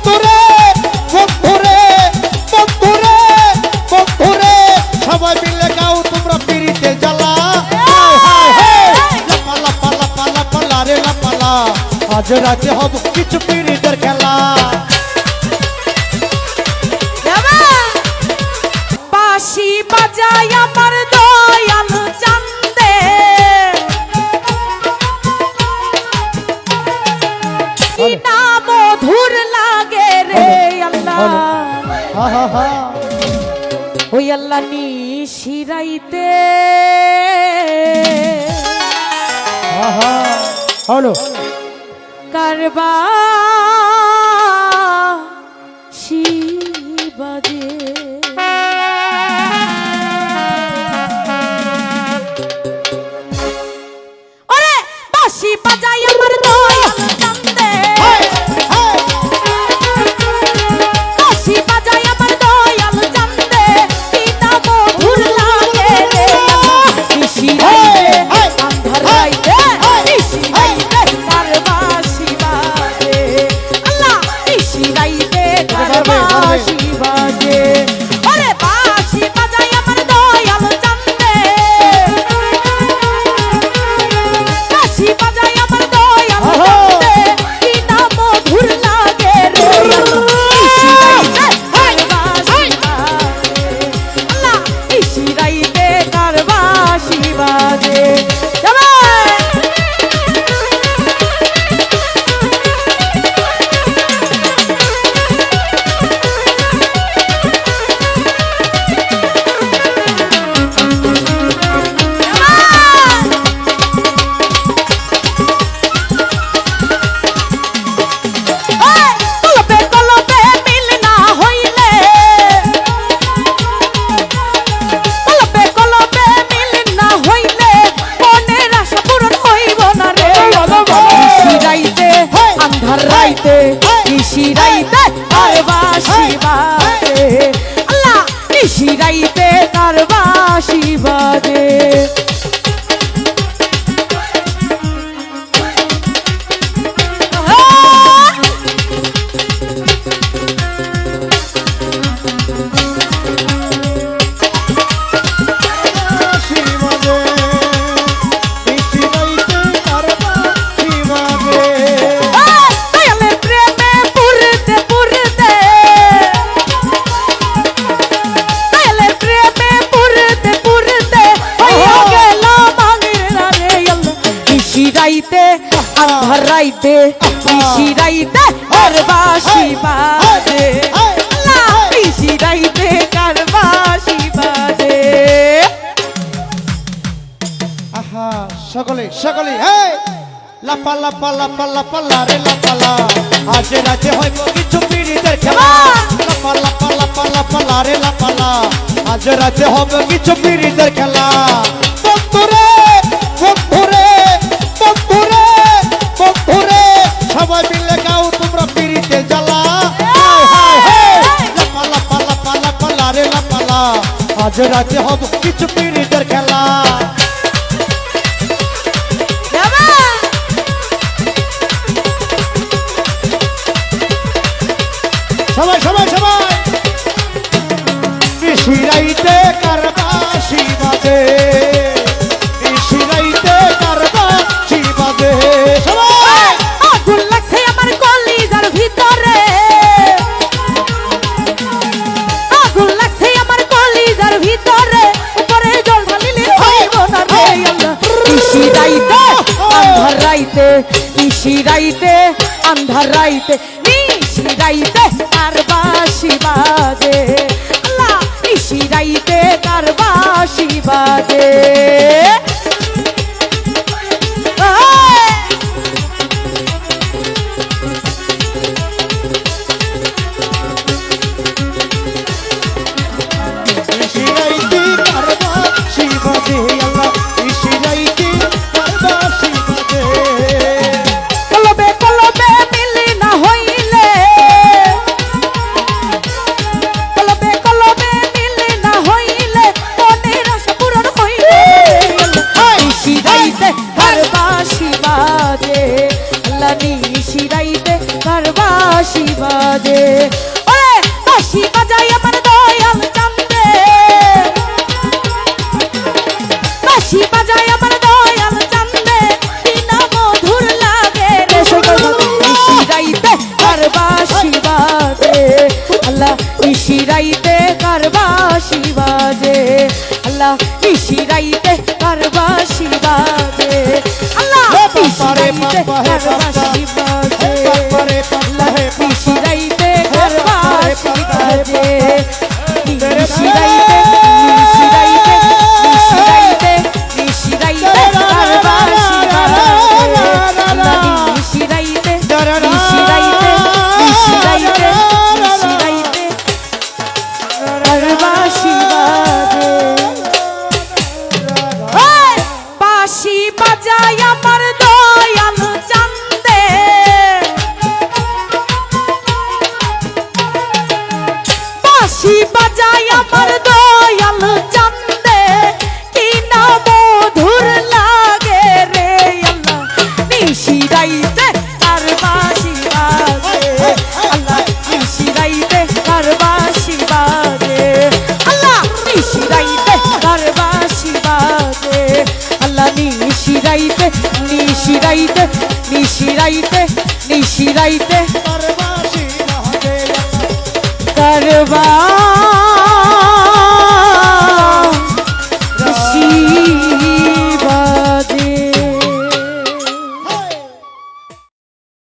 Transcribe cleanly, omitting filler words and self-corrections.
বন্ধুরে বন্ধুরে বন্ধুরে বন্ধুরে সবাই মিলে গাও তোমরা পিরিতে জ্বালা লাপা লাপা লাপা লাপা লারে লাপা লা আজ রাতে হব কিছু পিরিতের খেলা বাঁশি বাজায় আমার দয়াল চান্দে কি না মধুর লাগে রে আল্লাহ ওই আল্লাহ নিশিরাইতে হলো কারবা শিবাজে ওরে বাঁশি বাজায় আমার দয়াল চান্দে বাঁশি বাজায় আমার দয়াল চান্দে কি না মধুর লাগে রে নিশিরাইতে আন্ধার রাইতে নিশিরাইতে কারবা শিবাজে আল্লাহ নিশিরাইতে কারবা শিবাজে ওরে বাঁশি বাজায় আমার দয়াল চান্দে বাঁশি বাজায় আমার দয়াল চান্দে কি না মধুর লাগে রে নিশিরাইতে কারবা শিবাজে আল্লাহ নিশিরাইতে কারবা শিবাজে নিশিরাইতে কারবা শিবাজে আল্লাহ নিশিরাইতে কারবা শিবাজে আন্ধার রাইতে নিশিরাইতে কারবা শিবাজে আল্লাহ নিশিরাইতে কারবা শিবাজে আহা সকলে সকলে হে লাপা লাপা লাপা লাপা লারে লাপা লা আজ রাতে হইব কিছু পিরিতের খেলা লাপা লাপা লাপা লাপা লারে লাপা লা আজ রাতে হবে কিছু পিরিতের খেলা বন্ধুরে বন্ধুরে বন্ধুরে বন্ধুরে সবাই মিলে গাও তোমরা পিরিতে জ্বালা লাপা লাপা লাপা লাপা লারে লাপা লা আজ রাতে হবে কিছু পিরিতের খেলা সবাই সবাই সবাই নিশিরাইতে কারবা শিবাজে নিশিরাইতে কারবা শিবাজে সবাই আগুন লাগছে আমার কলিজার ভিতরে আগুন লাগছে আমার কলিজার ভিতরে উপরে জল ঢালিলে হইব না রে আল্লাহ নিশিরাইতে আন্ধার রাইতে নিশিরাইতে আন্ধার রাইতে নিশিরাইতে কারবা শিবাজে আল্লাহ নিশিরাইতে কারবা শিবাজে নিশিরাইতে কারবা শিবাজে আল্লাহ নিশিরাইতে কারবা শিবাজে কলবে কলবে মিলি না হইলে কলবে কলবে মিলি না হইলে মনের আশা পূরণ হইলে বাজে ওরে বাঁশি বাজায় আমার দয়াল চান্দে বাঁশি বাজায় আমার দয়াল চান্দে কি না মধুর লাগে রে নিশিরাইতে কার বাঁশি বাজে আল্লাহ নিশিরাইতে কার বাঁশি বাজে আল্লাহ নিশিরাইতে কার বাঁশি বাজে আল্লাহ নিশিরাইতে কার বাঁশি বাজে আল্লাহ নিশিরাইতে কার বাঁশি বাজে নিশিরাইতে নিশিরাইতে নিশিরাইতে নিশিরাইতে কার বাঁশি বাজে আল্লাহ নিশিরাইতে নিশিরাইতে নিশিরাইতে নিশিরাইতে কার বাঁশি বাজে বাঁশি বাজায় আমার দয়াল চান্দে বাঁশি বাজায় আমার দয়াল চান্দে কি না মধুর লাগে রে আল্লাহ নিশিরাইতে কার বাঁশি বাজে আল্লাহ নিশিরাইতে কার বাঁশি বাজে আল্লাহ নিশিরাইতে কার বাঁশি বাজে আল্লাহ নিশিরাইতে নিশিরাইতে নিশিরাইতে নিশিরাইতে কার বাঁশি বাজে কার বাঁশি